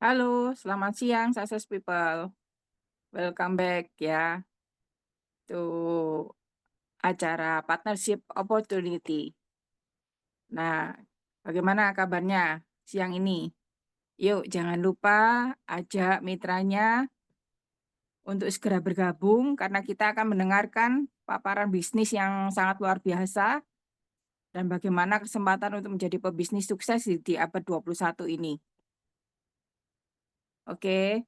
Halo, selamat siang Success People. Welcome back ya to acara Partnership Opportunity. Nah, bagaimana kabarnya siang ini? Yuk, jangan lupa ajak mitranya untuk segera bergabung karena kita akan mendengarkan paparan bisnis yang sangat luar biasa dan bagaimana kesempatan untuk menjadi pebisnis sukses di abad 21 ini. Oke,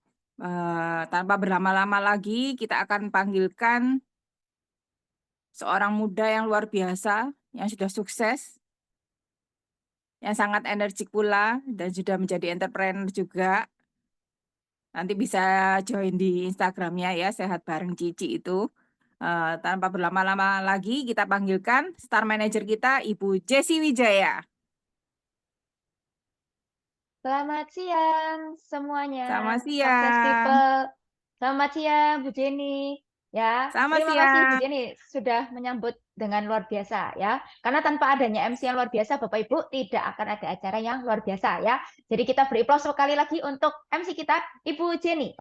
tanpa berlama-lama lagi kita akan panggilkan seorang muda yang luar biasa, yang sudah sukses, yang sangat energik pula, dan sudah menjadi entrepreneur juga. Nanti bisa join di Instagramnya ya, Sehat Bareng Cici itu. Tanpa berlama-lama lagi, kita panggilkan Star Manager kita, Ibu Jessie Wijaya. Selamat siang semuanya, Selamat Success siang. People. Selamat siang, Bu Jenny. Ya, Selamat terima kasih Bu siang. Jenny sudah menyambut dengan luar biasa ya. Karena tanpa adanya MC yang luar biasa, Bapak Ibu tidak akan ada acara yang luar biasa ya. Jadi kita beri aplaus sekali lagi untuk MC kita, Ibu Jenny.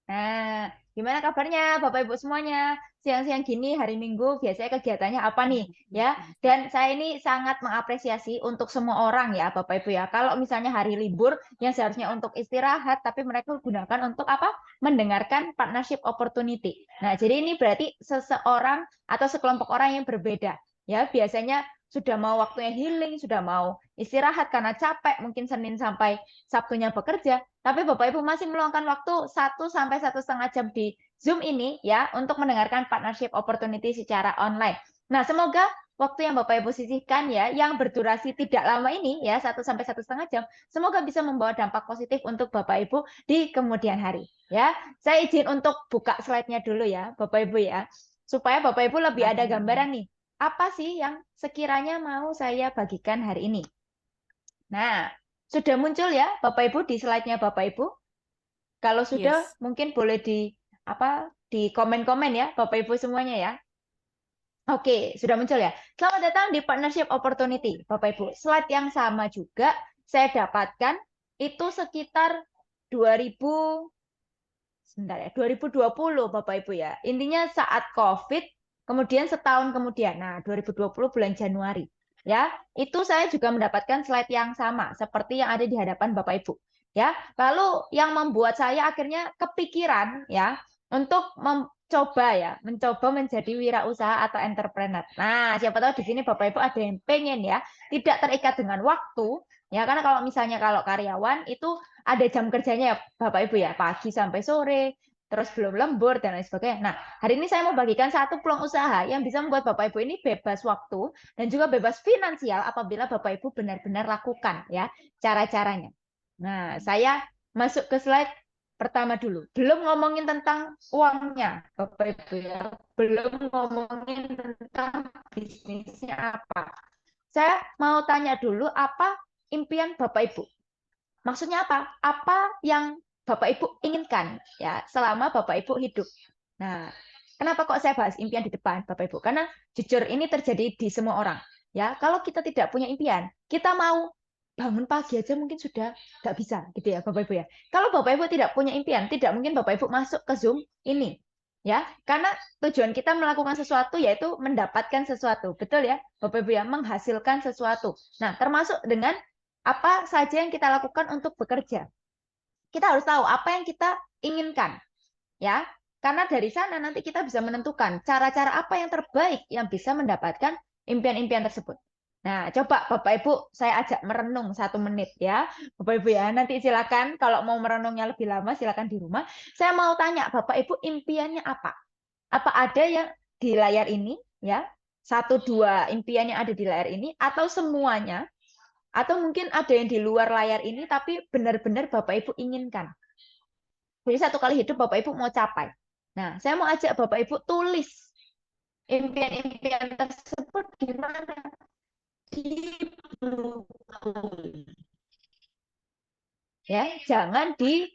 Nah, gimana kabarnya Bapak Ibu semuanya? Siang-siang gini hari Minggu biasanya kegiatannya apa nih? Ya, dan saya ini sangat mengapresiasi untuk semua orang ya Bapak Ibu ya. Kalau misalnya hari libur yang seharusnya untuk istirahat tapi mereka gunakan untuk apa? Mendengarkan partnership opportunity. Nah, jadi ini berarti seseorang atau sekelompok orang yang berbeda. Ya, biasanya sudah mau waktunya healing, sudah mau istirahat karena capek, mungkin Senin sampai Sabtunya bekerja, tapi Bapak Ibu masih meluangkan waktu 1 sampai 1,5 jam di Zoom ini ya untuk mendengarkan partnership opportunity secara online. Nah, semoga waktu yang Bapak Ibu sisihkan ya yang berdurasi tidak lama ini ya 1 sampai 1,5 jam, semoga bisa membawa dampak positif untuk Bapak Ibu di kemudian hari ya. Saya izin untuk buka slide-nya dulu ya Bapak Ibu ya, supaya Bapak Ibu lebih ada gambaran nih. Apa sih yang sekiranya mau saya bagikan hari ini? Nah, sudah muncul ya Bapak Ibu di slide-nya Bapak Ibu? Kalau sudah Yes. mungkin boleh di komen-komen ya Bapak Ibu semuanya ya. Oke, sudah muncul ya. Selamat datang di Partnership Opportunity Bapak Ibu. Slide yang sama juga saya dapatkan itu sekitar 2000 sebentar ya, 2020 Bapak Ibu ya. Intinya saat COVID, kemudian setahun kemudian. Nah, 2020 bulan Januari. Ya, itu saya juga mendapatkan slide yang sama seperti yang ada di hadapan Bapak Ibu. Ya, lalu yang membuat saya akhirnya kepikiran ya untuk mencoba menjadi wirausaha atau entrepreneur. Nah, siapa tahu di sini Bapak Ibu ada yang pengen ya, tidak terikat dengan waktu, ya karena kalau karyawan itu ada jam kerjanya ya Bapak Ibu ya, pagi sampai sore, terus belum lembur dan lain sebagainya. Nah, hari ini saya mau bagikan satu peluang usaha yang bisa membuat Bapak Ibu ini bebas waktu dan juga bebas finansial apabila Bapak Ibu benar-benar lakukan ya cara-caranya. Nah, saya masuk ke slide pertama dulu. Belum ngomongin tentang uangnya, Bapak Ibu ya. Belum ngomongin tentang bisnisnya apa. Saya mau tanya dulu apa impian Bapak Ibu. Maksudnya apa? Apa yang Bapak Ibu inginkan ya selama Bapak Ibu hidup. Nah, kenapa kok saya bahas impian di depan Bapak Ibu? Karena jujur ini terjadi di semua orang. Ya, kalau kita tidak punya impian, kita mau bangun pagi aja mungkin sudah nggak bisa gitu ya Bapak Ibu ya. Kalau Bapak Ibu tidak punya impian, tidak mungkin Bapak Ibu masuk ke Zoom ini. Ya, karena tujuan kita melakukan sesuatu yaitu mendapatkan sesuatu. Betul ya, Bapak Ibu ya, menghasilkan sesuatu. Nah, termasuk dengan apa saja yang kita lakukan untuk bekerja. Kita harus tahu apa yang kita inginkan, ya. Karena dari sana nanti kita bisa menentukan cara-cara apa yang terbaik yang bisa mendapatkan impian-impian tersebut. Nah, coba Bapak Ibu saya ajak merenung 1 menit ya. Bapak Ibu ya, nanti silakan kalau mau merenungnya lebih lama silakan di rumah. Saya mau tanya Bapak Ibu impiannya apa? Apa ada yang di layar ini ya? 1, 2 impian yang ada di layar ini atau semuanya atau mungkin ada yang di luar layar ini, tapi benar-benar Bapak Ibu inginkan. Jadi satu kali hidup Bapak Ibu mau capai. Nah, saya mau ajak Bapak Ibu tulis impian-impian tersebut di mana? Di buku. Ya, jangan di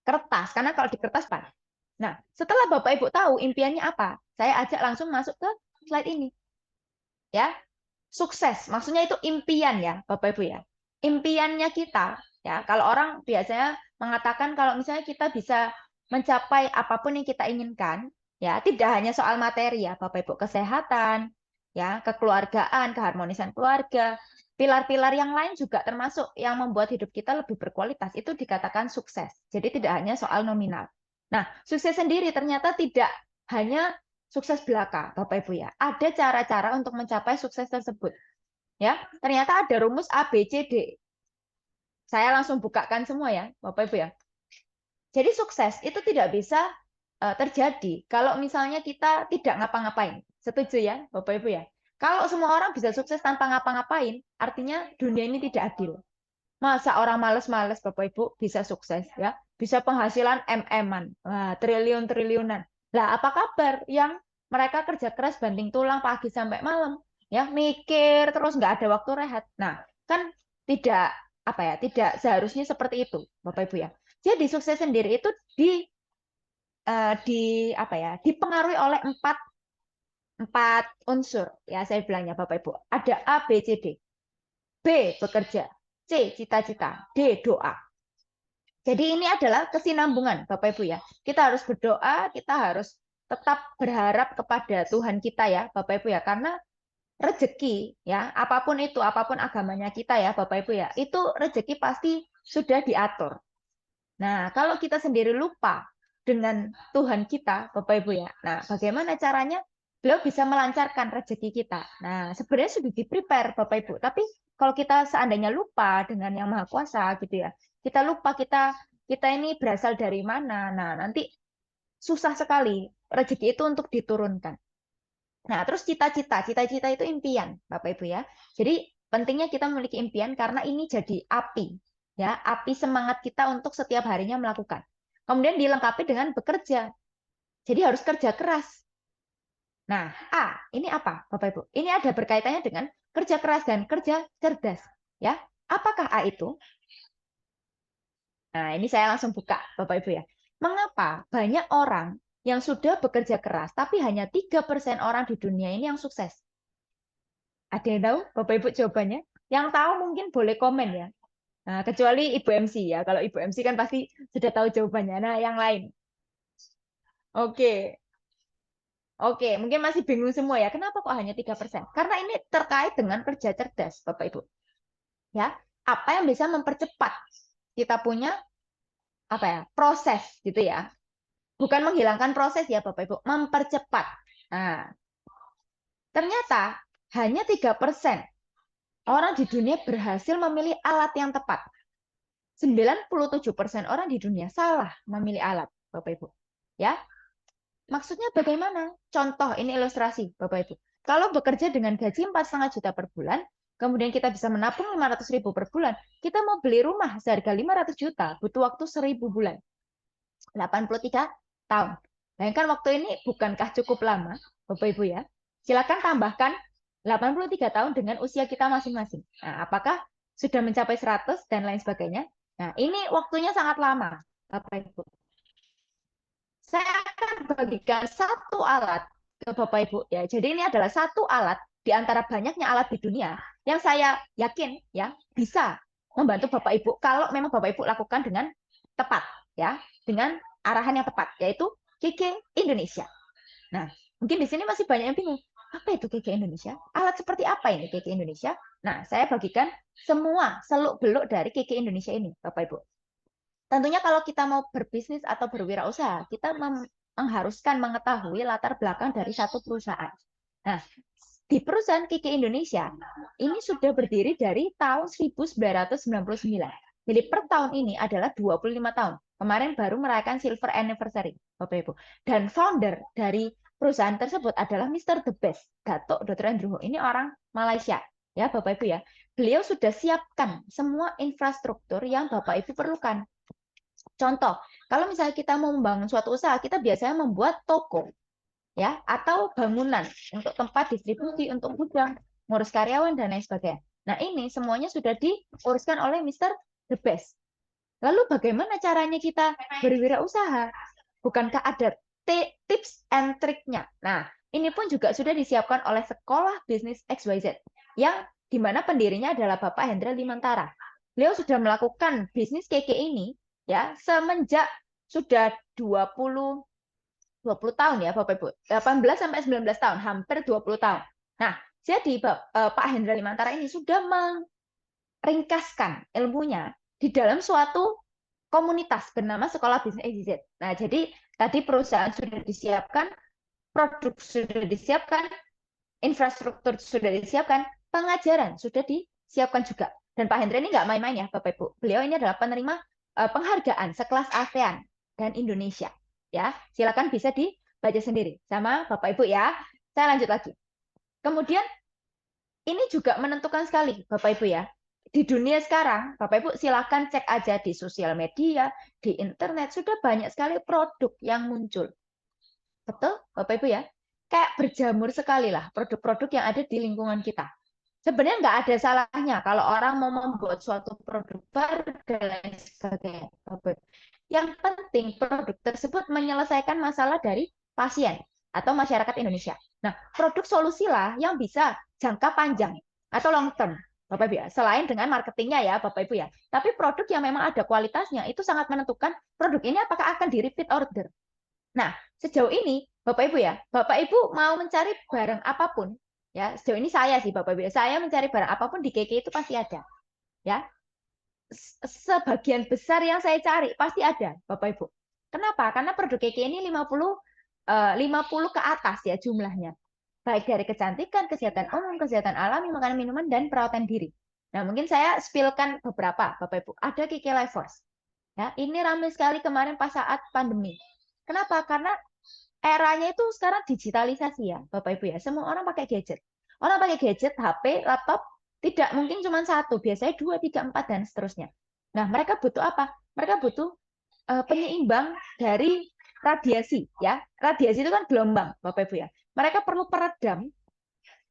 kertas, karena kalau di kertas Pak. Nah, setelah Bapak Ibu tahu impiannya apa, saya ajak langsung masuk ke slide ini. Ya, sukses, maksudnya itu impian ya, Bapak Ibu ya. Impiannya kita Ya, kalau orang biasanya mengatakan kalau misalnya kita bisa mencapai apapun yang kita inginkan, ya, tidak hanya soal materi ya, Bapak Ibu, kesehatan, ya, kekeluargaan, keharmonisan keluarga, pilar-pilar yang lain juga termasuk yang membuat hidup kita lebih berkualitas, itu dikatakan sukses. Jadi tidak hanya soal nominal. Nah, sukses sendiri ternyata tidak hanya sukses belaka, Bapak Ibu ya. Ada cara-cara untuk mencapai sukses tersebut. Ya, ternyata ada rumus A, B, C, D. Saya langsung bukakan semua ya, Bapak Ibu ya. Jadi sukses itu tidak bisa terjadi kalau misalnya kita tidak ngapa-ngapain. Setuju ya, Bapak Ibu ya? Kalau semua orang bisa sukses tanpa ngapa-ngapain, artinya dunia ini tidak adil. Masa orang males-males Bapak Ibu bisa sukses ya? Bisa penghasilan MM-an, triliun-triliunan. Lah apa kabar yang mereka kerja keras banting tulang pagi sampai malam, ya mikir terus nggak ada waktu rehat. Nah, kan tidak apa ya, tidak seharusnya seperti itu, Bapak Ibu ya. Jadi sukses sendiri itu di apa ya, dipengaruhi oleh empat unsur ya, saya bilangnya Bapak Ibu. Ada A, B, C, D. B bekerja, C cita-cita, D doa. Jadi ini adalah kesinambungan Bapak Ibu ya. Kita harus berdoa, kita harus tetap berharap kepada Tuhan kita ya Bapak Ibu ya, karena rezeki ya, apapun itu, apapun agamanya kita ya Bapak Ibu ya, itu rezeki pasti sudah diatur. Nah, kalau kita sendiri lupa dengan Tuhan kita Bapak Ibu ya. Nah, bagaimana caranya? Beliau bisa melancarkan rezeki kita. Nah, sebenarnya sudah di-prepare Bapak Ibu, tapi kalau kita seandainya lupa dengan Yang Maha Kuasa gitu ya, kita lupa kita ini berasal dari mana. Nah, nanti susah sekali rezeki itu untuk diturunkan. Nah, terus cita-cita itu impian, Bapak Ibu ya. Jadi pentingnya kita memiliki impian karena ini jadi api, ya, api semangat kita untuk setiap harinya melakukan. Kemudian dilengkapi dengan bekerja. Jadi harus kerja keras. Nah, A, ini apa, Bapak Ibu? Ini ada berkaitannya dengan kerja keras dan kerja cerdas, ya. Apakah A itu? Nah, ini saya langsung buka, Bapak Ibu ya. Mengapa banyak orang yang sudah bekerja keras, tapi hanya 3% orang di dunia ini yang sukses? Ada yang tahu, Bapak Ibu jawabannya? Yang tahu mungkin boleh komen ya. Nah, kecuali Ibu MC ya. Kalau Ibu MC kan pasti sudah tahu jawabannya. Nah, yang lain. Oke. Oke, mungkin masih bingung semua ya. Kenapa kok hanya 3%? Karena ini terkait dengan kerja cerdas, Bapak Ibu. Ya, apa yang bisa mempercepat kita punya apa ya? Proses gitu ya. Bukan menghilangkan proses ya, Bapak Ibu, mempercepat. Nah, ternyata hanya 3% orang di dunia berhasil memilih alat yang tepat. 97% orang di dunia salah memilih alat, Bapak Ibu. Ya, maksudnya bagaimana? Contoh, ini ilustrasi, Bapak Ibu. Kalau bekerja dengan gaji 4,5 juta per bulan, kemudian kita bisa menabung 500.000 per bulan, kita mau beli rumah seharga 500 juta, butuh waktu 1.000 bulan. 83 tahun. Bayangkan waktu ini bukankah cukup lama, Bapak Ibu ya? Silakan tambahkan 83 tahun dengan usia kita masing-masing. Nah, apakah sudah mencapai 100 dan lain sebagainya? Nah, ini waktunya sangat lama, Bapak Ibu. Saya akan bagikan satu alat ke Bapak Ibu ya. Jadi ini adalah satu alat di antara banyaknya alat di dunia yang saya yakin ya bisa membantu Bapak Ibu kalau memang Bapak Ibu lakukan dengan tepat ya, dengan arahan yang tepat, yaitu KK Indonesia. Nah, mungkin di sini masih banyak yang bingung. Apa itu KK Indonesia? Alat seperti apa ini KK Indonesia? Nah, saya bagikan semua seluk-beluk dari KK Indonesia ini, Bapak Ibu. Tentunya kalau kita mau berbisnis atau berwirausaha, kita mengharuskan mengetahui latar belakang dari satu perusahaan. Nah, di perusahaan KK Indonesia, ini sudah berdiri dari tahun 1999. Jadi per tahun ini adalah 25 tahun. Kemarin baru merayakan silver anniversary, Bapak Ibu. Dan founder dari perusahaan tersebut adalah Mr. The Best, Datuk Dr. Andrew Ho. Ini orang Malaysia, ya Bapak Ibu ya. Beliau sudah siapkan semua infrastruktur yang Bapak Ibu perlukan. Contoh, kalau misalnya kita mau membangun suatu usaha, kita biasanya membuat toko, ya, atau bangunan untuk tempat distribusi, untuk gudang, ngurus karyawan dan lain sebagainya. Nah, ini semuanya sudah diuruskan oleh Mr. The Best. Lalu bagaimana caranya kita berwirausaha? Bukankah ada tips and triknya? Nah, ini pun juga sudah disiapkan oleh Sekolah Bisnis XYZ, yang dimana pendirinya adalah Bapak Hendra Limantara. beliau sudah melakukan bisnis KK ini ya semenjak sudah 20 tahun ya Bapak Ibu. 18 sampai 19 tahun, hampir 20 tahun. Nah, jadi Pak Hendra Limantara ini sudah meringkaskan ilmunya di dalam suatu komunitas bernama Sekolah Bisnis EZZ. Nah, jadi tadi perusahaan sudah disiapkan, produk sudah disiapkan, infrastruktur sudah disiapkan, pengajaran sudah disiapkan juga. Dan Pak Hendra ini nggak main-main ya, Bapak Ibu. Beliau ini adalah penerima penghargaan sekelas ASEAN dan Indonesia. Ya, silakan bisa dibaca sendiri sama Bapak Ibu ya. Saya lanjut lagi. Kemudian ini juga menentukan sekali, Bapak Ibu ya. Di dunia sekarang, Bapak Ibu silakan cek aja di sosial media, di internet, sudah banyak sekali produk yang muncul. Betul, Bapak Ibu ya? Kayak berjamur sekali lah produk-produk yang ada di lingkungan kita. Sebenarnya nggak ada salahnya kalau orang mau membuat suatu produk baru dan lain sebagainya. Yang penting produk tersebut menyelesaikan masalah dari pasien atau masyarakat Indonesia. Nah, produk solusi lah yang bisa jangka panjang atau long term, Bapak Ibu ya. Selain dengan marketingnya ya, Bapak Ibu ya. Tapi produk yang memang ada kualitasnya itu sangat menentukan produk ini apakah akan di repeat order. Nah, sejauh ini Bapak Ibu ya, Bapak Ibu mau mencari barang apapun, ya sejauh ini saya sih Bapak Ibu, saya mencari barang apapun di KK itu pasti ada, ya. Sebagian besar yang saya cari pasti ada, Bapak Ibu. Kenapa? Karena produk KK ini 50 ke atas ya jumlahnya. Baik dari kecantikan, kesehatan umum, kesehatan alami, makanan minuman, dan perawatan diri. Nah, mungkin saya spillkan beberapa, Bapak Ibu. Ada KK Life Force. Ya, ini ramai sekali kemarin pas saat pandemi. Kenapa? Karena eranya itu sekarang digitalisasi ya, Bapak Ibu ya. Semua orang pakai gadget. Orang pakai gadget, HP, laptop, tidak mungkin cuma satu, biasanya 2, 3, 4, dan seterusnya. Nah, mereka butuh apa? Mereka butuh penyeimbang dari radiasi ya. Radiasi itu kan gelombang, Bapak Ibu ya. Mereka perlu peredam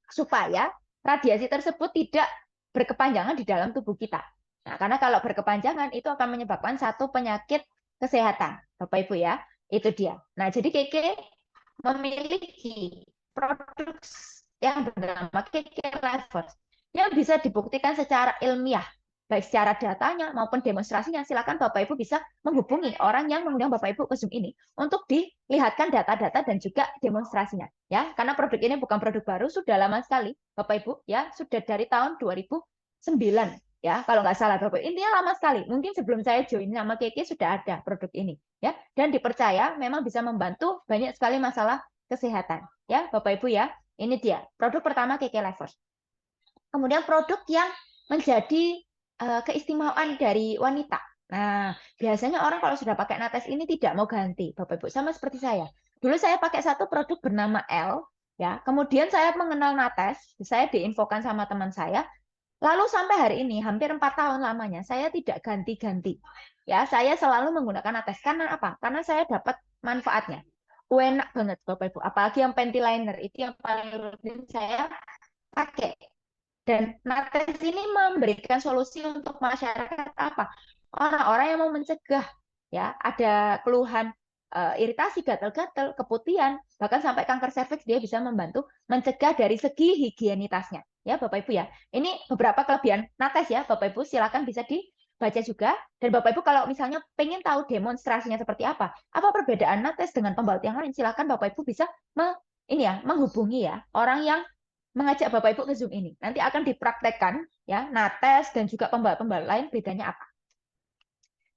supaya radiasi tersebut tidak berkepanjangan di dalam tubuh kita. Nah, karena kalau berkepanjangan itu akan menyebabkan satu penyakit kesehatan, Bapak Ibu ya. Itu dia. Nah, jadi KK memiliki produk yang bernama KK Life Force yang bisa dibuktikan secara ilmiah, baik secara datanya maupun demonstrasinya. Silakan Bapak Ibu bisa menghubungi orang yang mengundang Bapak Ibu ke Zoom ini untuk dilihatkan data-data dan juga demonstrasinya, ya. Karena produk ini bukan produk baru, sudah lama sekali, Bapak Ibu, ya, sudah dari tahun 2009. Ya, kalau nggak salah Bapak. Intinya lama sekali. Mungkin sebelum saya join nama KK sudah ada produk ini, ya. Dan dipercaya memang bisa membantu banyak sekali masalah kesehatan, ya, Bapak Ibu ya. Ini dia produk pertama KK Life Force. Kemudian produk yang menjadi keistimewaan dari wanita. Nah, biasanya orang kalau sudah pakai Nates ini tidak mau ganti, Bapak Ibu, sama seperti saya. Dulu saya pakai satu produk bernama L, ya. Kemudian saya mengenal Nates, saya diinfokan sama teman saya. Lalu sampai hari ini hampir 4 tahun lamanya saya tidak ganti-ganti. Ya, saya selalu menggunakan Nates. Karena apa? Karena saya dapat manfaatnya. Enak banget Bapak Ibu. Apalagi yang panty liner itu yang paling rutin saya pakai. Dan Nates ini memberikan solusi untuk masyarakat apa? Orang-orang yang mau mencegah ya ada keluhan iritasi, gatal-gatal, keputihan, bahkan sampai kanker serviks dia bisa membantu mencegah dari segi higienitasnya. Ya, Bapak Ibu ya. Ini beberapa kelebihan Nates ya, Bapak Ibu silakan bisa dibaca juga. Dan Bapak Ibu kalau misalnya pengen tahu demonstrasinya seperti apa perbedaan Nates dengan pembalut yang lain, silakan Bapak Ibu bisa menghubungi ya orang yang mengajak Bapak Ibu ke Zoom ini. Nanti akan dipraktekkan ya Nates dan juga pembalut-pembalut lain bedanya apa.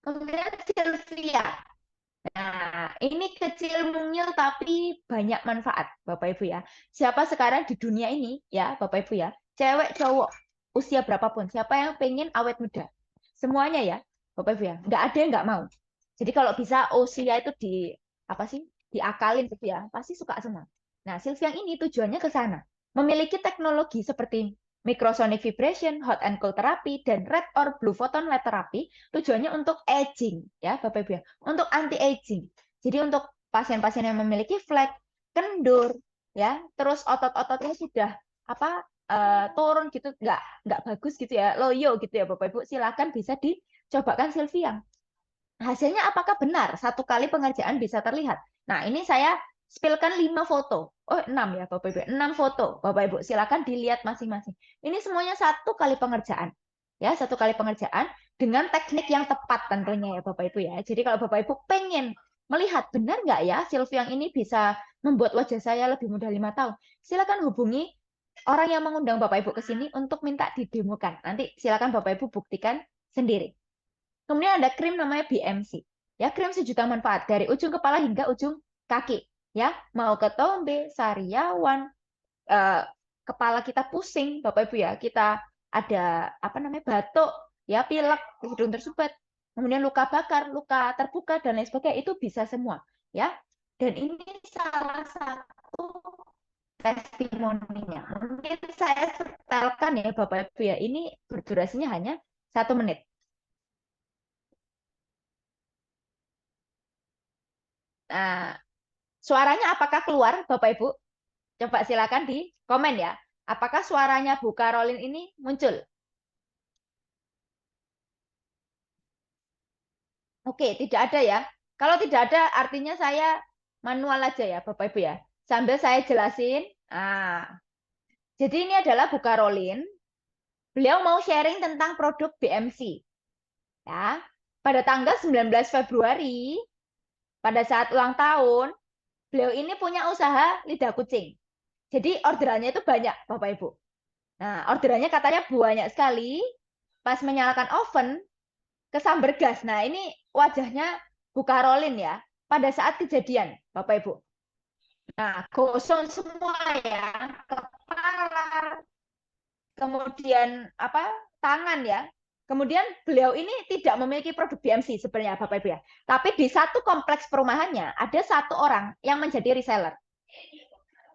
Kemudian Sylvia. Nah, ini kecil mungil tapi banyak manfaat, Bapak Ibu ya. Siapa sekarang di dunia ini ya, Bapak Ibu ya, cewek, cowok, usia berapapun, siapa yang pengen awet muda? Semuanya ya, Bapak Ibu ya. Nggak ada yang nggak mau. Jadi kalau bisa usia itu diakalin gitu ya, pasti suka semua. Nah, Sylvia ini tujuannya ke sana. Memiliki teknologi seperti microsonic vibration, hot and cold therapy, dan red or blue photon light therapy tujuannya untuk aging ya Bapak Ibu ya, untuk anti aging. Jadi untuk pasien-pasien yang memiliki flek, kendur ya, terus otot-ototnya sudah turun gitu, nggak bagus gitu ya, loyo gitu ya Bapak Ibu, silakan bisa dicobakan Sylvia. Hasilnya apakah benar satu kali pengerjaan bisa terlihat? Nah, ini saya spillkan 5 foto. Oh, 6 ya Bapak Ibu. 6 foto Bapak Ibu. Silakan dilihat masing-masing. Ini semuanya satu kali pengerjaan. ya, 1 kali pengerjaan dengan teknik yang tepat tentunya ya Bapak Ibu ya. Jadi kalau Bapak Ibu pengen melihat benar nggak ya Silvi yang ini bisa membuat wajah saya lebih muda 5 tahun, silakan hubungi orang yang mengundang Bapak Ibu ke sini untuk minta didemokan. Nanti silakan Bapak Ibu buktikan sendiri. Kemudian ada krim namanya BMC. Ya, krim sejuta manfaat dari ujung kepala hingga ujung kaki. Ya, mau ketombe, sariawan, eh, kepala kita pusing, Bapak Ibu ya, kita ada apa namanya batuk, ya pilek, hidung tersumbat, kemudian luka bakar, luka terbuka dan lain sebagainya itu bisa semua, ya. Dan ini salah satu testimoninya. Mungkin saya setelkan ya Bapak Ibu ya, ini berdurasinya hanya 1 menit. Nah, suaranya apakah keluar Bapak Ibu? Coba silakan di komen ya. Apakah suaranya Bu Karolin ini muncul? Oke, tidak ada ya. Kalau tidak ada, artinya saya manual aja ya, Bapak Ibu ya. Sambil saya jelasin. Jadi ini adalah Bu Karolin. Beliau mau sharing tentang produk BMC. Ya, pada tanggal 19 Februari, pada saat ulang tahun, beliau ini punya usaha lidah kucing. Jadi orderannya itu banyak, Bapak Ibu. Nah, orderannya katanya banyak sekali. Pas menyalakan oven, kesamber gas. Nah, ini wajahnya Bu Karolin ya. Pada saat kejadian, Bapak Ibu. Nah, gosong semua ya. Kepala, kemudian apa tangan ya. Kemudian beliau ini tidak memiliki produk BMC sebenarnya Bapak Ibu ya. Tapi di satu kompleks perumahannya ada satu orang yang menjadi reseller.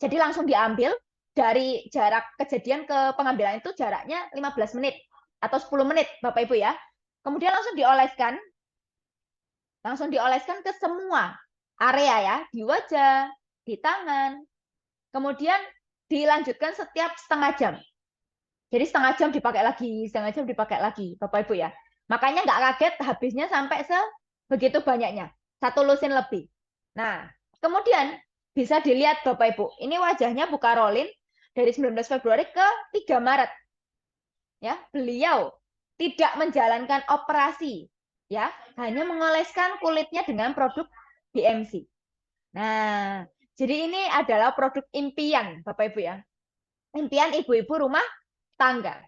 Jadi langsung diambil dari jarak kejadian ke pengambilan itu jaraknya 15 menit atau 10 menit Bapak Ibu ya. Kemudian langsung dioleskan ke semua area ya, di wajah, di tangan. Kemudian dilanjutkan setiap setengah jam. Jadi setengah jam dipakai lagi, setengah jam dipakai lagi, Bapak Ibu ya. Makanya nggak kaget habisnya sampai sebegitu banyaknya, 1 lusin lebih. Nah, kemudian bisa dilihat Bapak Ibu, ini wajahnya Bu Karolin dari 19 Februari ke 3 Maret. Ya, beliau tidak menjalankan operasi, ya, hanya mengoleskan kulitnya dengan produk BMC. Nah, jadi ini adalah produk impian, Bapak Ibu ya. Impian ibu-ibu rumah tangga.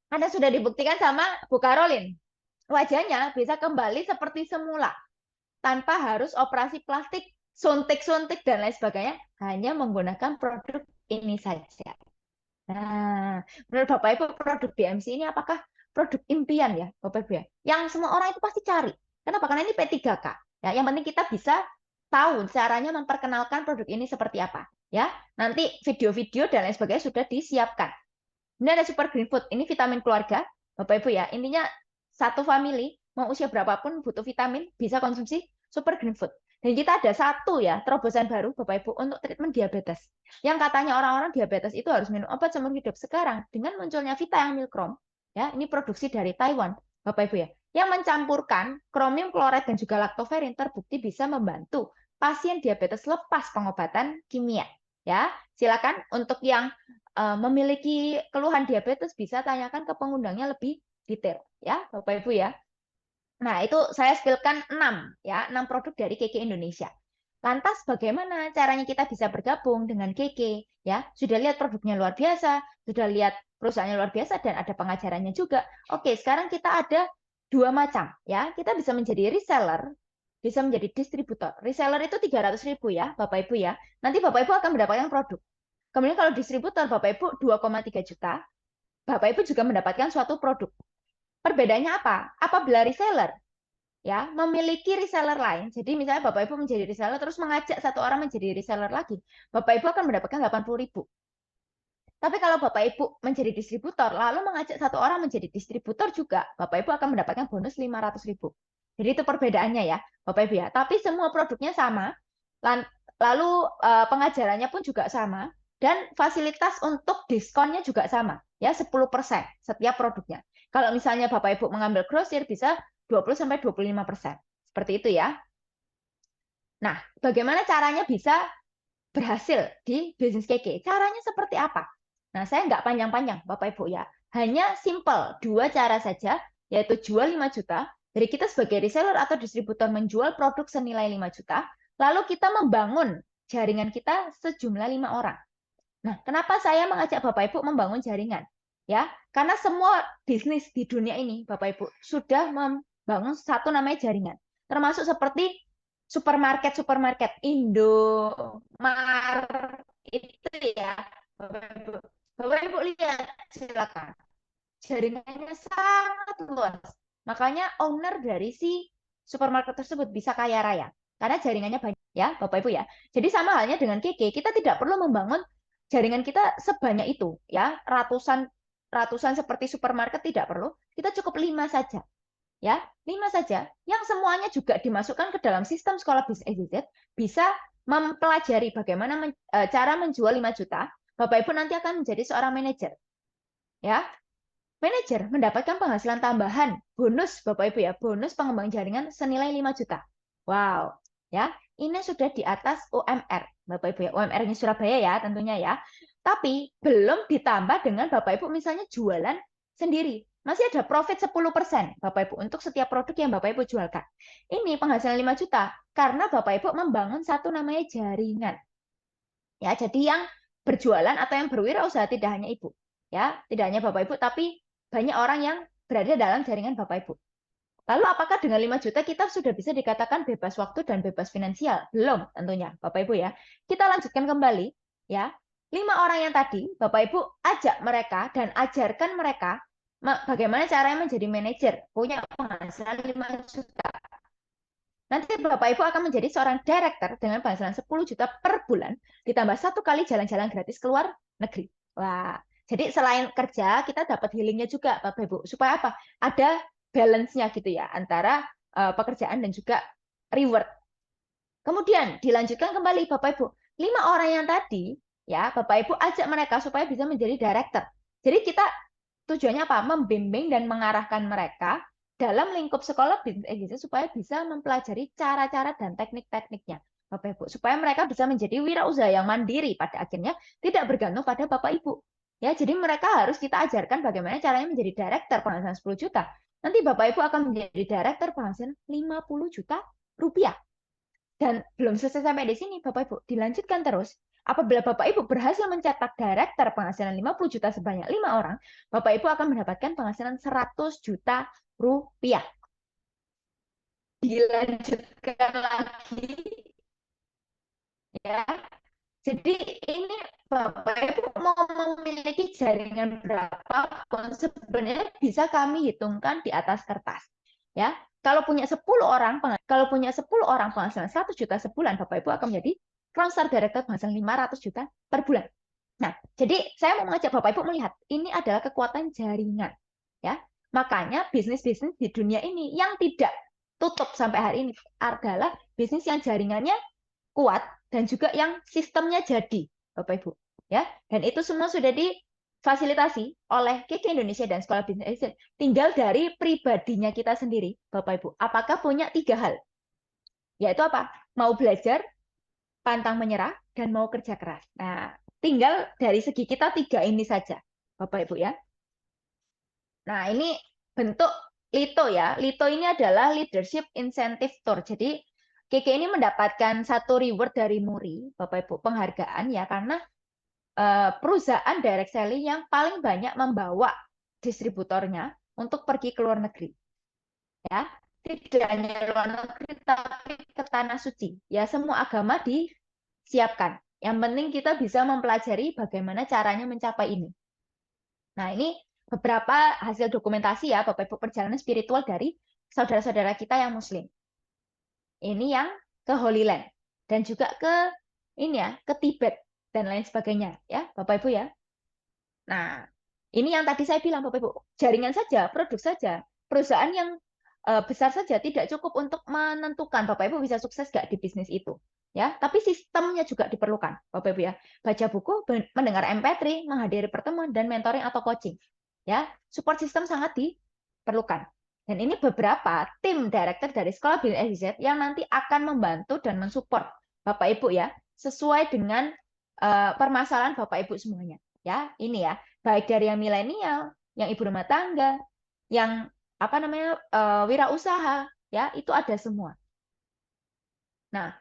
Karena sudah dibuktikan sama Bu Karolin. Wajahnya bisa kembali seperti semula tanpa harus operasi plastik, suntik-suntik dan lain sebagainya, hanya menggunakan produk ini saja. Nah, menurut Bapak Ibu produk BMC ini apakah produk impian ya, Bapak Ibu ya? Yang semua orang itu pasti cari. Kenapa? Karena ini P3K. Ya, yang penting kita bisa tahu caranya memperkenalkan produk ini seperti apa. Ya, nanti video-video dan lain sebagainya sudah disiapkan. Ini ada Super Green Food. Ini vitamin keluarga, Bapak Ibu ya. Intinya satu family mau usia berapapun butuh vitamin bisa konsumsi Super Green Food. Dan kita ada satu ya terobosan baru Bapak Ibu untuk treatment diabetes. Yang katanya orang-orang diabetes itu harus minum obat seumur hidup. Sekarang dengan munculnya Vita yang Milkrom, ya ini produksi dari Taiwan, Bapak Ibu ya, yang mencampurkan kromium kloret dan juga laktoferin terbukti bisa membantu pasien diabetes lepas pengobatan kimia. Ya, silakan untuk yang memiliki keluhan diabetes bisa tanyakan ke pengundangnya lebih detail ya Bapak Ibu ya. Nah, itu saya spillkan 6 ya, 6 produk dari KK Indonesia. Lantas bagaimana caranya kita bisa bergabung dengan KK ya? Sudah lihat produknya luar biasa, sudah lihat perusahaannya luar biasa dan ada pengajarannya juga. Oke, sekarang kita ada 2 macam ya. Kita bisa menjadi reseller, bisa menjadi distributor. Reseller itu 300.000 ya, Bapak Ibu ya. Nanti Bapak Ibu akan mendapatkan produk. Kemudian kalau distributor Bapak Ibu 2,3 juta, Bapak Ibu juga mendapatkan suatu produk. Perbedaannya apa? Apabila reseller ya memiliki reseller lain, jadi misalnya Bapak Ibu menjadi reseller terus mengajak satu orang menjadi reseller lagi, Bapak Ibu akan mendapatkan 80.000. Tapi kalau Bapak Ibu menjadi distributor lalu mengajak satu orang menjadi distributor juga, Bapak Ibu akan mendapatkan bonus 500.000. Jadi itu perbedaannya ya, Bapak Ibu ya. Tapi semua produknya sama, lalu pengajarannya pun juga sama, dan fasilitas untuk diskonnya juga sama, ya 10% setiap produknya. Kalau misalnya Bapak Ibu mengambil grosir bisa 20-25%. Seperti itu ya. Nah, bagaimana caranya bisa berhasil di bisnis KK? Caranya seperti apa? Nah, saya nggak panjang-panjang, Bapak Ibu ya. Hanya simple, 2 cara saja, yaitu jual 5 juta, dari kita sebagai reseller atau distributor menjual produk senilai 5 juta, lalu kita membangun jaringan kita sejumlah 5 orang. Nah, kenapa saya mengajak Bapak Ibu membangun jaringan? Ya, karena semua bisnis di dunia ini, Bapak Ibu, sudah membangun satu namanya jaringan. Termasuk seperti supermarket Indomart itu ya. Bapak Ibu lihat, silakan. Jaringannya sangat luas. Makanya owner dari si supermarket tersebut bisa kaya raya. Karena jaringannya banyak ya, Bapak Ibu ya. Jadi sama halnya dengan KK, kita tidak perlu membangun jaringan kita sebanyak itu ya, ratusan seperti supermarket tidak perlu. Kita cukup 5 saja. Ya, 5 saja yang semuanya juga dimasukkan ke dalam sistem sekolah bisnis EZZ, bisa mempelajari bagaimana cara menjual 5 juta. Bapak Ibu nanti akan menjadi seorang manajer. Ya, manajer mendapatkan penghasilan tambahan, bonus Bapak Ibu ya, bonus pengembang jaringan senilai 5 juta. Wow, ya. Ini sudah di atas UMR, Bapak Ibu ya. UMR-nya Surabaya ya tentunya ya. Tapi belum ditambah dengan Bapak Ibu misalnya jualan sendiri. Masih ada profit 10% Bapak Ibu untuk setiap produk yang Bapak Ibu jualkan. Ini penghasilan 5 juta karena Bapak Ibu membangun satu namanya jaringan. Ya, jadi yang berjualan atau yang berwirausaha tidak hanya Ibu. Ya, tidak hanya Bapak Ibu tapi banyak orang yang berada dalam jaringan Bapak Ibu. Lalu apakah dengan 5 juta kita sudah bisa dikatakan bebas waktu dan bebas finansial? Belum tentunya Bapak Ibu ya. Kita lanjutkan kembali ya. 5 orang yang tadi Bapak Ibu ajak mereka dan ajarkan mereka bagaimana caranya menjadi manajer, punya penghasilan 5 juta. Nanti Bapak Ibu akan menjadi seorang director dengan penghasilan 10 juta per bulan, ditambah 1 kali jalan-jalan gratis keluar negeri. Wah, jadi selain kerja, kita dapat healingnya juga Bapak Ibu. Supaya apa? Ada balance-nya gitu ya, antara pekerjaan dan juga reward. Kemudian dilanjutkan kembali Bapak Ibu. 5 orang yang tadi, ya Bapak Ibu ajak mereka supaya bisa menjadi director. Jadi kita tujuannya apa? Membimbing dan mengarahkan mereka dalam lingkup sekolah bisnis EGZ supaya bisa mempelajari cara-cara dan teknik-tekniknya, Bapak Ibu, supaya mereka bisa menjadi wirausaha yang mandiri pada akhirnya, tidak bergantung pada Bapak Ibu. Ya, jadi mereka harus kita ajarkan bagaimana caranya menjadi director penghasilan 10 juta. Nanti Bapak Ibu akan menjadi director penghasilan 50 juta rupiah. Dan belum selesai sampai di sini, Bapak Ibu, dilanjutkan terus. Apabila Bapak Ibu berhasil mencetak director penghasilan 50 juta sebanyak 5 orang, Bapak Ibu akan mendapatkan penghasilan 100 juta rupiah. Dilanjutkan lagi, ya. Jadi ini Bapak Ibu mau memiliki jaringan berapa pun sebenarnya bisa kami hitungkan di atas kertas. Ya, kalau punya 10 orang, penghasilan 100 juta sebulan, Bapak Ibu akan menjadi Crown Director penghasilan 500 juta per bulan. Nah, jadi saya mau mengajak Bapak Ibu melihat ini adalah kekuatan jaringan. Ya, makanya bisnis-bisnis di dunia ini yang tidak tutup sampai hari ini adalah bisnis yang jaringannya kuat dan juga yang sistemnya jadi, Bapak Ibu. Ya, dan itu semua sudah difasilitasi oleh KK Indonesia dan Sekolah Bisnis EZZ. Tinggal dari pribadinya kita sendiri, Bapak Ibu. Apakah punya 3 hal? Yaitu apa? Mau belajar, pantang menyerah, dan mau kerja keras. Nah, tinggal dari segi kita 3 ini saja, Bapak Ibu ya. Nah, ini bentuk LITO ya. LITO ini adalah Leadership Incentive Tour. Jadi KK ini mendapatkan satu reward dari Muri, Bapak Ibu, penghargaan ya, karena perusahaan direct selling yang paling banyak membawa distributornya untuk pergi ke luar negeri. Ya, tidak hanya luar negeri tapi ke tanah suci. Ya, semua agama disiapkan. Yang penting kita bisa mempelajari bagaimana caranya mencapai ini. Nah, ini beberapa hasil dokumentasi ya, Bapak Ibu, perjalanan spiritual dari saudara-saudara kita yang Muslim. Ini yang ke Holy Land dan juga ke ini ya, ke Tibet dan lain sebagainya ya, Bapak Ibu ya. Nah, ini yang tadi saya bilang Bapak Ibu, jaringan saja, produk saja, perusahaan yang besar saja tidak cukup untuk menentukan Bapak Ibu bisa sukses nggak di bisnis itu. Ya, tapi sistemnya juga diperlukan, Bapak Ibu ya. Baca buku, mendengar MP3, menghadiri pertemuan dan mentoring atau coaching. Ya, support system sangat diperlukan. Dan ini beberapa tim director dari Sekolah Bisnis EZZ yang nanti akan membantu dan mensupport Bapak Ibu ya, sesuai dengan permasalahan Bapak Ibu semuanya. Ya, ini ya, baik dari yang milenial, yang ibu rumah tangga, yang apa namanya wirausaha, ya itu ada semua. Nah,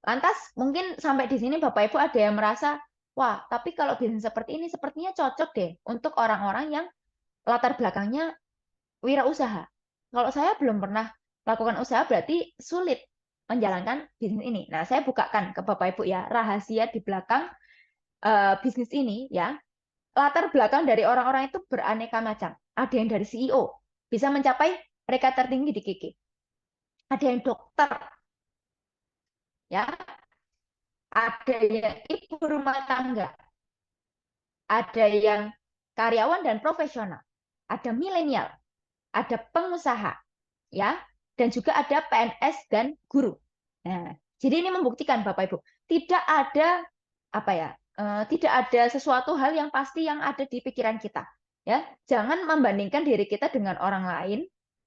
lantas mungkin sampai di sini Bapak Ibu ada yang merasa, wah, tapi kalau bisnis seperti ini sepertinya cocok deh untuk orang-orang yang latar belakangnya wirausaha. Kalau saya belum pernah lakukan usaha berarti sulit menjalankan bisnis ini. Nah, saya bukakan ke Bapak Ibu ya, rahasia di belakang bisnis ini ya. Latar belakang dari orang-orang itu beraneka macam. Ada yang dari CEO, bisa mencapai mereka tertinggi di KK. Ada yang dokter, ya. Ada yang ibu rumah tangga, ada yang karyawan dan profesional, ada milenial, ada pengusaha, ya, dan juga ada PNS dan guru. Nah, jadi ini membuktikan Bapak Ibu, tidak ada apa ya, tidak ada sesuatu hal yang pasti yang ada di pikiran kita. Ya, jangan membandingkan diri kita dengan orang lain,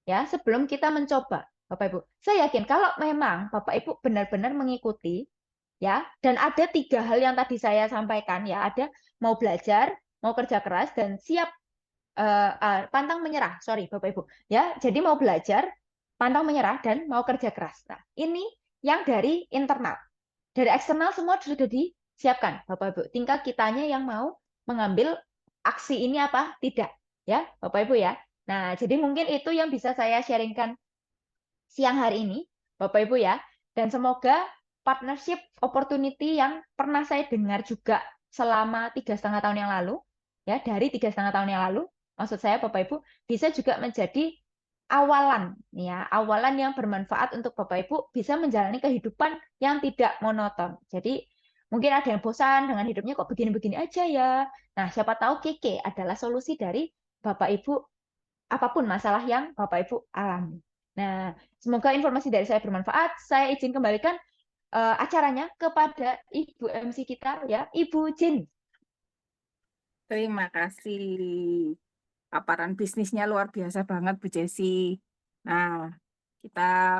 ya, sebelum kita mencoba, Bapak Ibu. Saya yakin kalau memang Bapak Ibu benar-benar mengikuti, ya, dan ada 3 hal yang tadi saya sampaikan, ya, ada mau belajar, mau kerja keras, dan siap pantang menyerah, sorry Bapak Ibu, ya. Jadi mau belajar, pantang menyerah, dan mau kerja keras. Nah, ini yang dari internal. Dari eksternal semua sudah disiapkan, Bapak Ibu. Tinggal kitanya yang mau mengambil aksi ini apa tidak, ya, Bapak Ibu ya. Nah, jadi mungkin itu yang bisa saya sharingkan siang hari ini, Bapak Ibu ya. Dan semoga partnership opportunity yang pernah saya dengar juga selama 3,5 tahun yang lalu, ya, dari 3,5 tahun yang lalu, maksud saya Bapak Ibu, bisa juga menjadi awalan, ya, awalan yang bermanfaat untuk Bapak Ibu bisa menjalani kehidupan yang tidak monoton. Jadi mungkin ada yang bosan dengan hidupnya kok begini-begini aja ya. Nah, siapa tahu Keke adalah solusi dari Bapak Ibu apapun masalah yang Bapak Ibu alami. Nah, semoga informasi dari saya bermanfaat. Saya izin kembalikan acaranya kepada Ibu MC kita ya, Ibu Jenny. Terima kasih. Paparan bisnisnya luar biasa banget, Bu Jessi. Nah, kita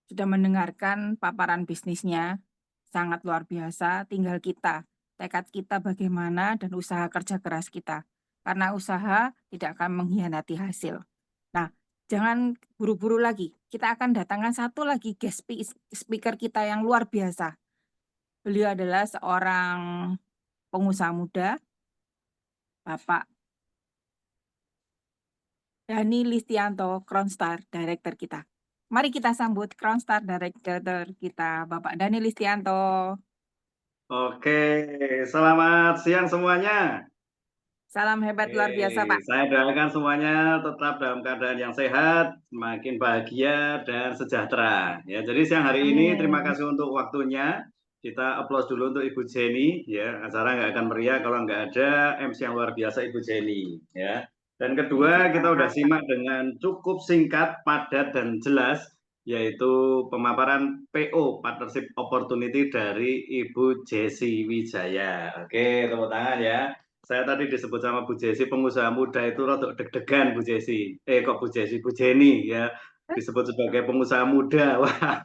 sudah mendengarkan paparan bisnisnya, sangat luar biasa. Tinggal kita, tekad kita bagaimana dan usaha kerja keras kita. Karena usaha tidak akan mengkhianati hasil. Nah, jangan buru-buru lagi. Kita akan datangkan satu lagi guest speaker kita yang luar biasa. Beliau adalah seorang pengusaha muda, Bapak Dhani Listianto, Crownstar Director kita. Mari kita sambut Crownstar Director kita, Bapak Dhani Listianto. Oke, selamat siang semuanya. Salam hebat luar biasa, Pak. Saya doakan semuanya tetap dalam keadaan yang sehat, semakin bahagia dan sejahtera. Ya, jadi siang hari ini terima kasih untuk waktunya. Kita applause dulu untuk Ibu Jenny. Ya, acara nggak akan meriah kalau nggak ada MC yang luar biasa Ibu Jenny. Ya. Dan kedua, kita udah simak dengan cukup singkat, padat dan jelas, yaitu pemaparan PO Partnership Opportunity dari Ibu Jessi Wijaya. Oke, tepuk tangan ya. Saya tadi disebut sama Bu Jessi pengusaha muda itu rada deg-degan Bu Jessi. Kok Bu Jessi, Bu Jenny ya disebut sebagai pengusaha muda. Wah,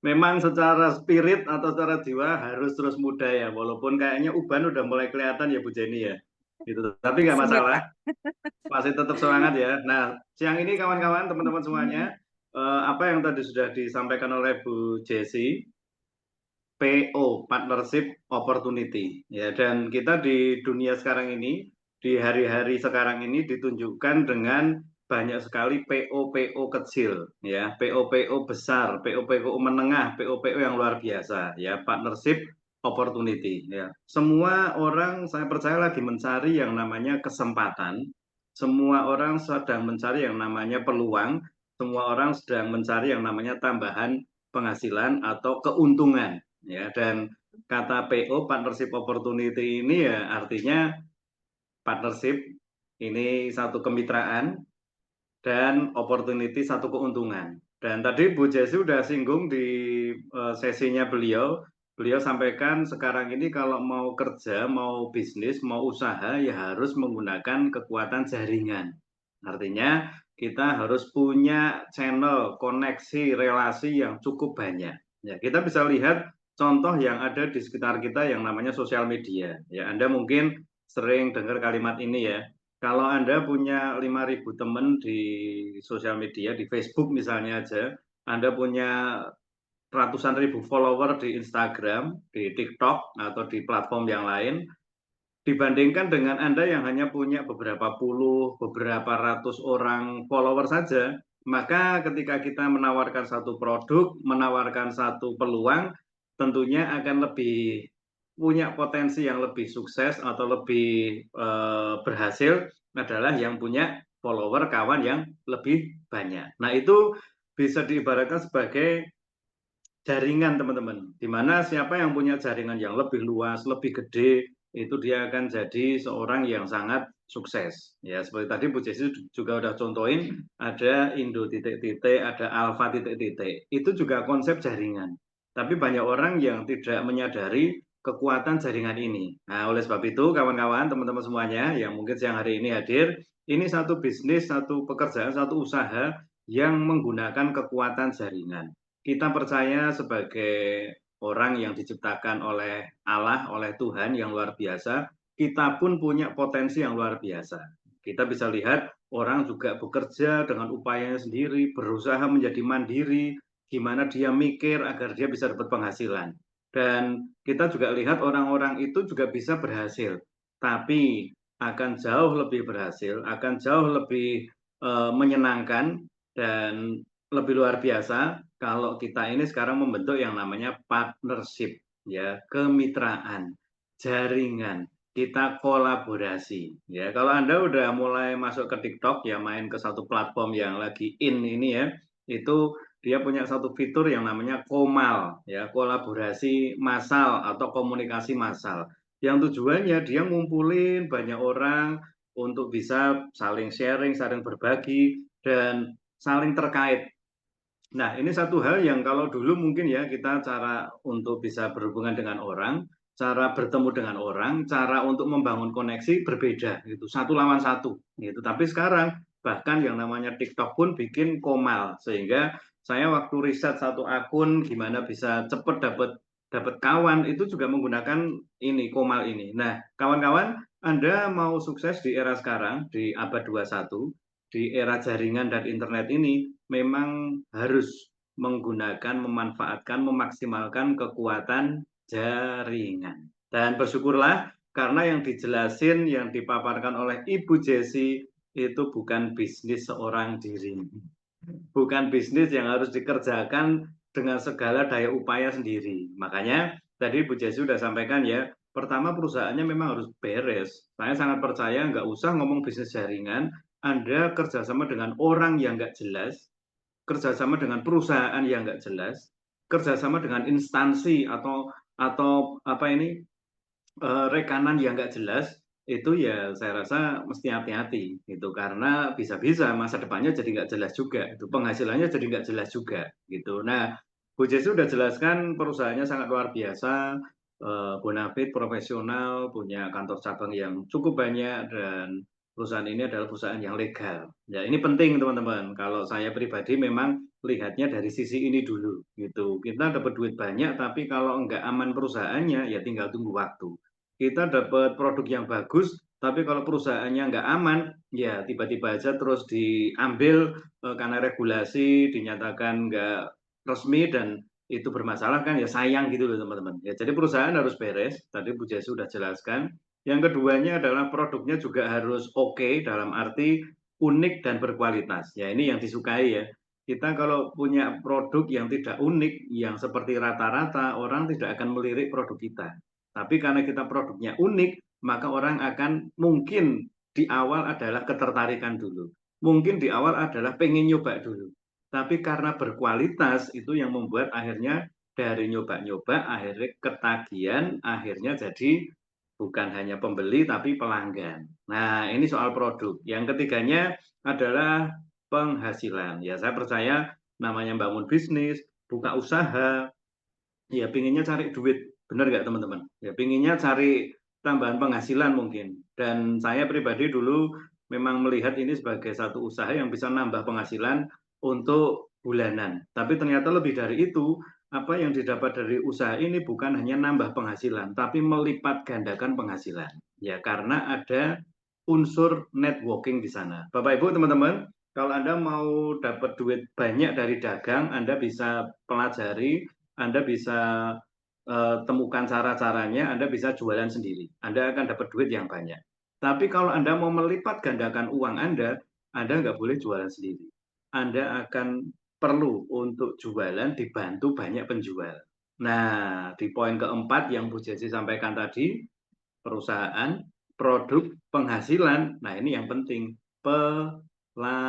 memang secara spirit atau secara jiwa harus terus muda ya. Walaupun kayaknya uban udah mulai kelihatan ya Bu Jenny ya. Gitu. Tapi nggak masalah. Masih tetap semangat ya. Nah, siang ini kawan-kawan, teman-teman semuanya, apa yang tadi sudah disampaikan oleh Bu Jessi, PO Partnership Opportunity ya, dan kita di dunia sekarang ini, di hari-hari sekarang ini ditunjukkan dengan banyak sekali PO-PO kecil ya, PO-PO besar, PO-PO menengah, PO-PO yang luar biasa ya, partnership opportunity ya. Semua orang saya percaya lagi mencari yang namanya kesempatan, semua orang sedang mencari yang namanya peluang, semua orang sedang mencari yang namanya tambahan penghasilan atau keuntungan ya. Dan kata PO Partnership Opportunity ini ya artinya partnership ini satu kemitraan dan opportunity satu keuntungan. Dan tadi Bu Jessi udah singgung di sesinya beliau sampaikan sekarang ini kalau mau kerja, mau bisnis, mau usaha ya harus menggunakan kekuatan jaringan. Artinya kita harus punya channel, koneksi, relasi yang cukup banyak. Ya, kita bisa lihat contoh yang ada di sekitar kita yang namanya sosial media. Ya, Anda mungkin sering dengar kalimat ini ya. Kalau Anda punya 5.000 teman di sosial media, di Facebook misalnya aja, Anda punya ratusan ribu follower di Instagram, di TikTok, atau di platform yang lain, dibandingkan dengan Anda yang hanya punya beberapa puluh, beberapa ratus orang follower saja, maka ketika kita menawarkan satu produk, menawarkan satu peluang, tentunya akan lebih punya potensi yang lebih sukses atau lebih berhasil adalah yang punya follower, kawan yang lebih banyak. Nah, itu bisa diibaratkan sebagai jaringan, teman-teman, di mana siapa yang punya jaringan yang lebih luas, lebih gede, itu dia akan jadi seorang yang sangat sukses. Ya, seperti tadi Bu Jesi juga udah contohin, ada Indo titik-titik, ada Alfa titik-titik. Itu juga konsep jaringan. Tapi banyak orang yang tidak menyadari kekuatan jaringan ini. Nah, oleh sebab itu, kawan-kawan, teman-teman semuanya yang mungkin siang hari ini hadir, ini satu bisnis, satu pekerjaan, satu usaha yang menggunakan kekuatan jaringan. Kita percaya sebagai orang yang diciptakan oleh Allah, oleh Tuhan yang luar biasa, kita pun punya potensi yang luar biasa. Kita bisa lihat orang juga bekerja dengan upayanya sendiri, berusaha menjadi mandiri, gimana dia mikir agar dia bisa dapat penghasilan. Dan kita juga lihat orang-orang itu juga bisa berhasil, tapi akan jauh lebih berhasil, akan jauh lebih menyenangkan dan lebih luar biasa kalau kita ini sekarang membentuk yang namanya partnership, ya, kemitraan, jaringan, kita kolaborasi. Ya, kalau Anda udah mulai masuk ke TikTok, ya, main ke satu platform yang lagi in ini ya, itu dia punya satu fitur yang namanya komal, ya, kolaborasi massal atau komunikasi massal. Yang tujuannya dia ngumpulin banyak orang untuk bisa saling sharing, saling berbagi, dan saling terkait. Nah, ini satu hal yang kalau dulu mungkin ya kita cara untuk bisa berhubungan dengan orang, cara bertemu dengan orang, cara untuk membangun koneksi berbeda gitu, satu lawan satu gitu. Tapi sekarang bahkan yang namanya TikTok pun bikin komal, sehingga saya waktu riset satu akun gimana bisa cepat dapat kawan itu juga menggunakan ini komal ini. Nah, kawan-kawan, Anda mau sukses di era sekarang di abad 21, di era jaringan dan internet ini memang harus menggunakan, memanfaatkan, memaksimalkan kekuatan jaringan. Dan bersyukurlah karena yang dijelasin, yang dipaparkan oleh Ibu Jesi itu bukan bisnis seorang diri. Bukan bisnis yang harus dikerjakan dengan segala daya upaya sendiri. Makanya tadi Bu Jesi sudah sampaikan ya, pertama perusahaannya memang harus beres. Saya sangat percaya nggak usah ngomong bisnis jaringan, Anda kerjasama dengan orang yang nggak jelas, kerjasama dengan perusahaan yang nggak jelas, kerjasama dengan instansi atau apa ini rekanan yang nggak jelas, itu ya saya rasa mesti hati-hati gitu, karena bisa-bisa masa depannya jadi nggak jelas juga, itu penghasilannya jadi nggak jelas juga gitu. Nah, Bu Jesi sudah jelaskan perusahaannya sangat luar biasa, bonafit, profesional, punya kantor cabang yang cukup banyak, dan perusahaan ini adalah perusahaan yang legal. Ya, ini penting teman-teman. Kalau saya pribadi memang lihatnya dari sisi ini dulu gitu. Kita dapat duit banyak, tapi kalau nggak aman perusahaannya ya tinggal tunggu waktu. Kita dapat produk yang bagus, tapi kalau perusahaannya nggak aman, ya tiba-tiba aja terus diambil karena regulasi dinyatakan nggak resmi dan itu bermasalah, kan ya sayang gitu loh teman-teman. Ya, jadi perusahaan harus beres, tadi Bu Jesi sudah jelaskan. Yang keduanya adalah produknya juga harus oke, dalam arti unik dan berkualitas. Ya, ini yang disukai ya. Kita kalau punya produk yang tidak unik, yang seperti rata-rata, orang tidak akan melirik produk kita. Tapi karena kita produknya unik, maka orang akan mungkin di awal adalah ketertarikan dulu. Mungkin di awal adalah pengen nyoba dulu. Tapi karena berkualitas, itu yang membuat akhirnya dari nyoba-nyoba, akhirnya ketagihan, akhirnya jadi bukan hanya pembeli tapi pelanggan. Nah, ini soal produk. Yang ketiganya adalah penghasilan. Ya, saya percaya namanya bangun bisnis, buka usaha, ya pinginnya cari duit. Benar nggak teman-teman? Ya pinginnya cari tambahan penghasilan mungkin. Dan saya pribadi dulu memang melihat ini sebagai satu usaha yang bisa nambah penghasilan untuk bulanan. Tapi ternyata lebih dari itu, apa yang didapat dari usaha ini bukan hanya nambah penghasilan, tapi melipat gandakan penghasilan. Ya, karena ada unsur networking di sana. Bapak Ibu teman-teman, kalau Anda mau dapat duit banyak dari dagang, Anda bisa pelajari, Anda bisa temukan cara-caranya, Anda bisa jualan sendiri. Anda akan dapat duit yang banyak. Tapi kalau Anda mau melipat gandakan uang Anda nggak boleh jualan sendiri. Anda akan perlu untuk jualan dibantu banyak penjual. Nah, di poin keempat yang Bu Jesi sampaikan tadi, perusahaan, produk, penghasilan. Nah, ini yang penting. Pelatihan,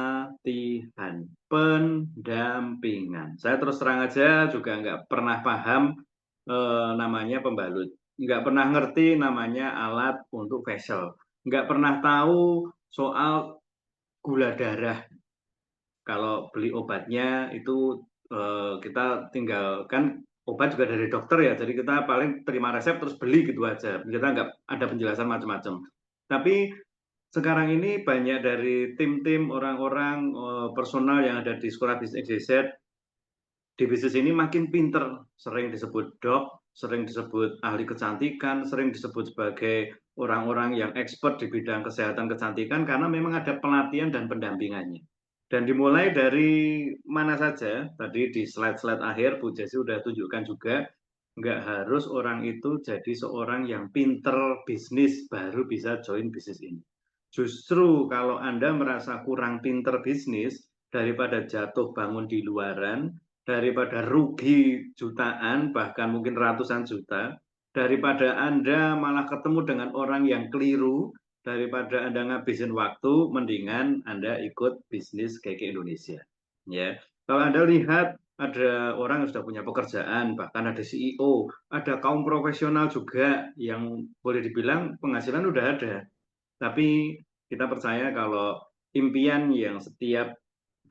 pendampingan. Saya terus terang aja juga nggak pernah paham namanya pembalut. Nggak pernah ngerti namanya alat untuk facial. Nggak pernah tahu soal gula darah. Kalau beli obatnya itu kita tinggalkan obat juga dari dokter ya, jadi kita paling terima resep terus beli gitu aja. Kita nggak ada penjelasan macam-macam. Tapi sekarang ini banyak dari tim-tim orang-orang personal yang ada di sekolah bisnis XYZ di bisnis ini makin pinter, sering disebut dok, sering disebut ahli kecantikan, sering disebut sebagai orang-orang yang expert di bidang kesehatan kecantikan karena memang ada pelatihan dan pendampingannya. Dan dimulai dari mana saja, tadi di slide-slide akhir Bu Jesi sudah tunjukkan juga, nggak harus orang itu jadi seorang yang pinter bisnis baru bisa join bisnis ini. Justru kalau Anda merasa kurang pinter bisnis, daripada jatuh bangun di luaran, daripada rugi jutaan, bahkan mungkin ratusan juta, daripada Anda malah ketemu dengan orang yang keliru, daripada Anda ngabisin waktu, mendingan Anda ikut bisnis KK Indonesia. Ya, kalau Anda lihat ada orang yang sudah punya pekerjaan, bahkan ada CEO, ada kaum profesional juga yang boleh dibilang penghasilan udah ada. Tapi kita percaya kalau impian yang setiap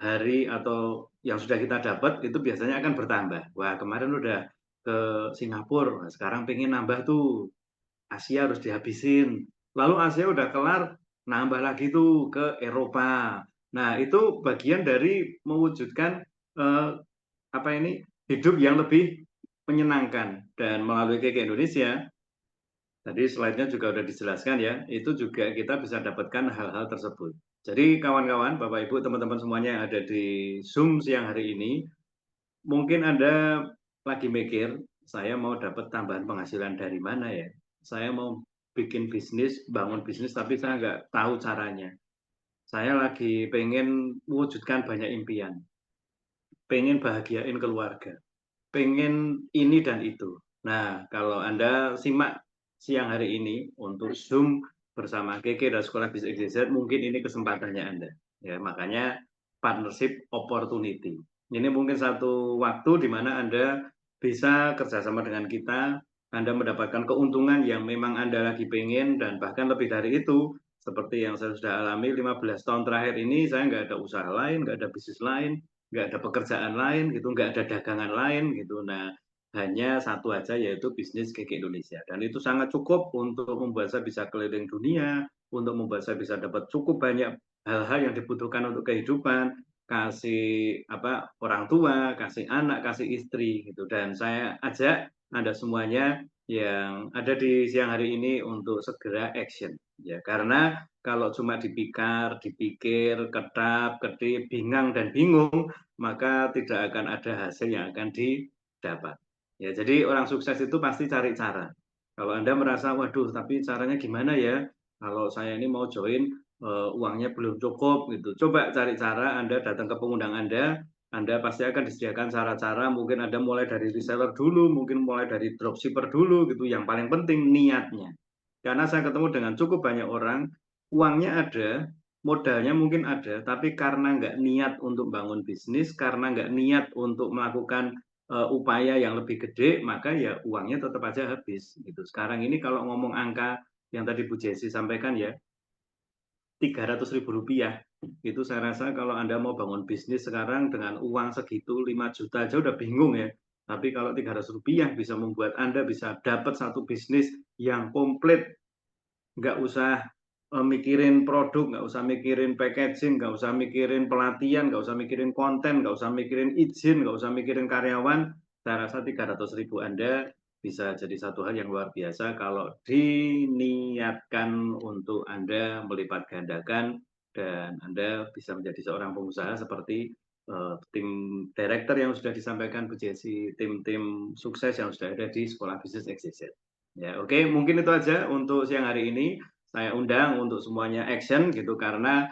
hari atau yang sudah kita dapat itu biasanya akan bertambah. Wah, kemarin udah ke Singapura, sekarang pengen nambah tuh. Asia harus dihabisin. Lalu Asia udah kelar, nambah lagi tuh ke Eropa. Nah, itu bagian dari mewujudkan apa ini hidup yang lebih menyenangkan. Dan melalui KK Indonesia, tadi slide-nya juga sudah dijelaskan ya, itu juga kita bisa dapatkan hal-hal tersebut. Jadi kawan-kawan, Bapak Ibu, teman-teman semuanya yang ada di Zoom siang hari ini, mungkin Anda lagi mikir, saya mau dapat tambahan penghasilan dari mana ya? Saya mau bikin bisnis, bangun bisnis, tapi saya nggak tahu caranya. Saya lagi pengen mewujudkan banyak impian, pengen bahagiain keluarga, pengen ini dan itu. Nah, kalau Anda simak siang hari ini untuk Zoom bersama Keke dan Sekolah Bisnis XYZ, mungkin ini kesempatannya Anda. Ya, makanya partnership opportunity. Ini mungkin satu waktu di mana Anda bisa kerjasama dengan kita, Anda mendapatkan keuntungan yang memang Anda lagi pengen, dan bahkan lebih dari itu, seperti yang saya sudah alami 15 tahun terakhir ini, saya nggak ada usaha lain, nggak ada bisnis lain, nggak ada pekerjaan lain gitu, nggak ada dagangan lain gitu. Nah, hanya satu aja yaitu bisnis KK Indonesia. Dan itu sangat cukup untuk membuat saya bisa keliling dunia, untuk membuat saya bisa dapat cukup banyak hal-hal yang dibutuhkan untuk kehidupan, kasih orang tua, kasih anak, kasih istri gitu. Dan saya ajak Anda semuanya yang ada di siang hari ini untuk segera action ya, karena kalau cuma dipikir, kedap-kedip, bingung, maka tidak akan ada hasil yang akan didapat. Ya, jadi orang sukses itu pasti cari cara. Kalau Anda merasa, waduh, tapi caranya gimana ya? Kalau saya ini mau join, uangnya belum cukup gitu. Coba cari cara, Anda datang ke pengundang Anda pasti akan disediakan cara-cara, mungkin Anda mulai dari reseller dulu, mungkin mulai dari dropshipper dulu gitu. Yang paling penting niatnya. Karena saya ketemu dengan cukup banyak orang, uangnya ada, modalnya mungkin ada, tapi karena nggak niat untuk bangun bisnis, karena nggak niat untuk melakukan upaya yang lebih gede, maka ya uangnya tetap aja habis. Gitu. Sekarang ini kalau ngomong angka yang tadi Bu Jesi sampaikan ya, Rp300.000. Itu saya rasa kalau Anda mau bangun bisnis sekarang dengan uang segitu 5 juta aja udah bingung ya. Tapi kalau Rp300 bisa membuat Anda bisa dapat satu bisnis yang komplit, nggak usah mikirin produk, nggak usah mikirin packaging, nggak usah mikirin pelatihan, nggak usah mikirin konten, nggak usah mikirin izin, nggak usah mikirin karyawan. Saya rasa 300.000 Anda bisa jadi satu hal yang luar biasa kalau diniatkan untuk Anda melipat gandakan dan Anda bisa menjadi seorang pengusaha seperti tim director yang sudah disampaikan Bu Jessi, tim-tim sukses yang sudah ada di Sekolah Bisnis XYZ. Ya, oke, mungkin itu aja untuk siang hari ini. Saya undang untuk semuanya action gitu karena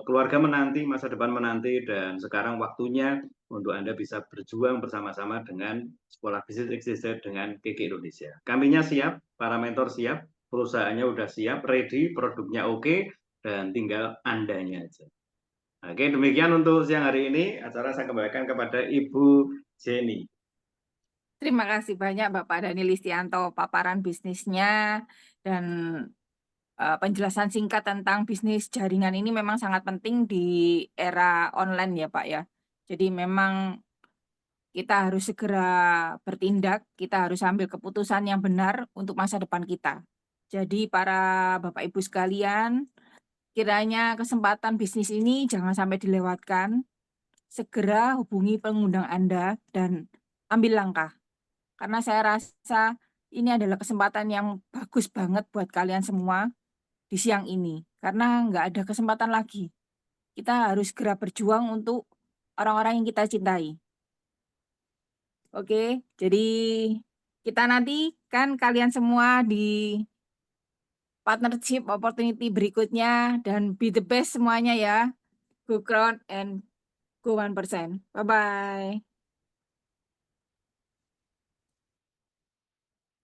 keluarga menanti, masa depan menanti, dan sekarang waktunya untuk Anda bisa berjuang bersama-sama dengan Sekolah Bisnis XYZ dengan KK Indonesia. Kaminya siap, para mentor siap, perusahaannya udah siap, ready, produknya oke, dan tinggal Andanya aja. Oke, demikian untuk siang hari ini. Acara saya kembalikan kepada Ibu Jenny. Terima kasih banyak Bapak Dani Listianto, paparan bisnisnya dan penjelasan singkat tentang bisnis jaringan ini memang sangat penting di era online ya Pak ya. Jadi memang kita harus segera bertindak, kita harus ambil keputusan yang benar untuk masa depan kita. Jadi para Bapak Ibu sekalian, kiranya kesempatan bisnis ini jangan sampai dilewatkan. Segera hubungi pengundang Anda dan ambil langkah. Karena saya rasa ini adalah kesempatan yang bagus banget buat kalian semua di siang ini. Karena nggak ada kesempatan lagi. Kita harus segera berjuang untuk orang-orang yang kita cintai. Oke, jadi kita nanti kan kalian semua di partnership opportunity berikutnya dan be the best semuanya ya. Go Crown and go 1%. Bye-bye.